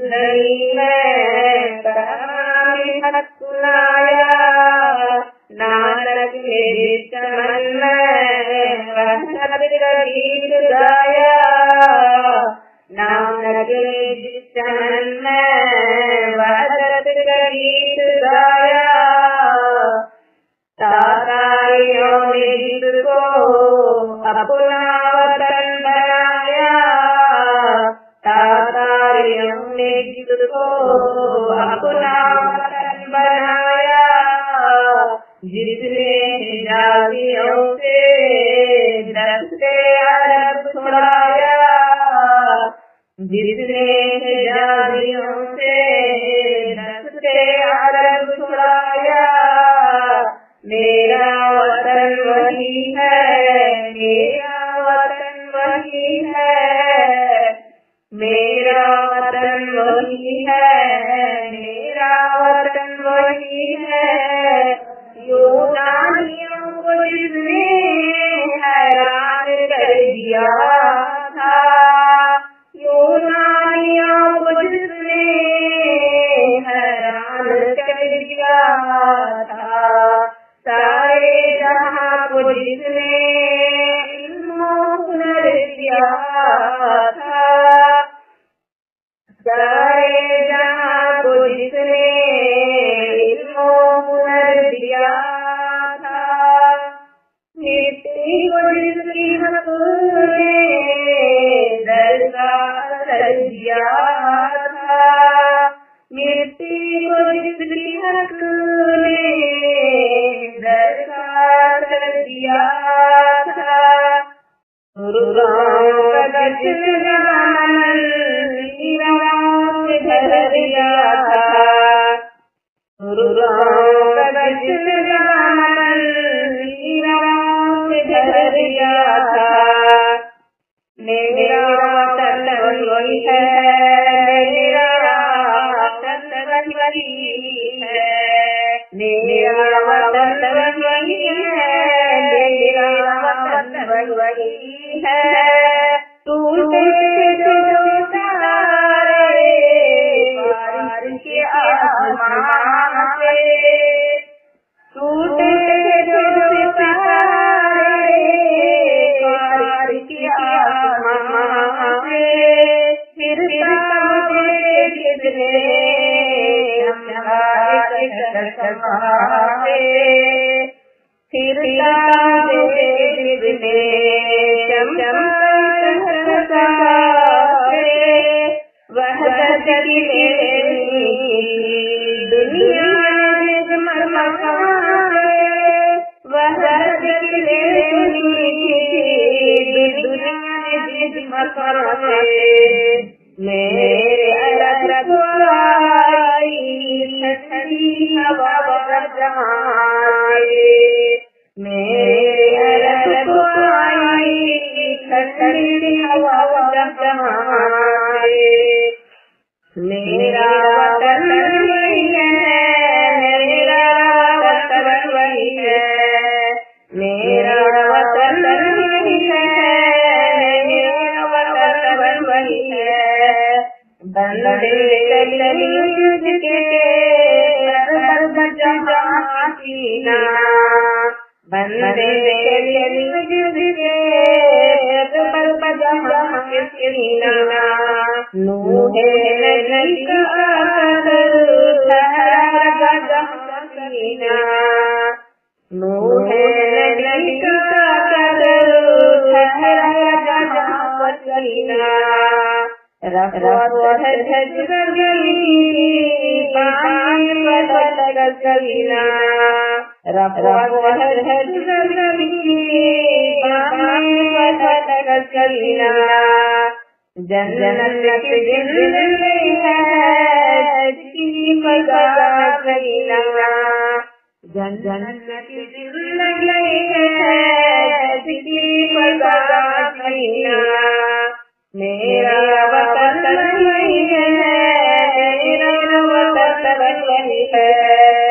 नहीं है कहानी हक सुनाया, नानक ने जिस मन में वह सत्य गीत गाया, नानक ने जिस मन में वह सत्य गीत गाया, तातारियों ने जिसको अपना वतन बनाया, तातारियों ने जिसको अपना वतन बनाया, जिसने जातियों से दस्ते अरब छुड़ाया, जिसने जातियों से दस्ते अरब छुड़ाया, मेरा वतन वही है, मेरा वतन वही है, मेरा वतन वही है, मेरा वतन वही है। यूनानियों को जिसने हैरान कर दिया था, यूनानियों को जिसने हैरान कर दिया था, सारे जहां को जिसने हुनर दिया था, सारे जहां को जिसने हुनर दिया था, मिट्टी को जिसकी हक ने दरगाह कर दिया था, मिट्टी को जिसकी हक ने दरगाह कर दिया था, गुरुओं का दर्शन दामन वीरों से भर दिया था, गुरुओं का दर्शन दामन वीरों से भर दिया था। मेरा वतन वही है, मेरा वतन वही है, मेरा वतन वही है, मेरा वतन वही है। टूटे जो सितारे पार के आसमां से, टूटे जो सितारे पार के आसमां से, फिर मुझे किसने हमारे चमकाए, फिर मुझे किसने चमकाए, वह दुनिया ने मरमकाए, वह दुनिया ने मरमकाए, मेरे अलग ठंडी हवा जमाए, मेरे अलग ठंडी हवा जमाए, मेरा वतन वही है, मेरा वतन वही है, मेरा वतन वही है, मेरा वतन वही है। बंदे कलीज के जहाँ सीना, बंदे कलीज के जहाँ सीना, नूहे नदी का ठहरा जहाँ सीना, नूहे नदी का ठहरा जहाँ सीना, रफ़्त गई पानी बदल गईना, रफ़्त गई पानी बदल गईना, जन्नत की जिंदगी है जिसकी मज़ा गईना, जन्नत की जिंदगी है जिसकी मज़ा गईना, मेरा वतन वही है, मेरा वतन वही है।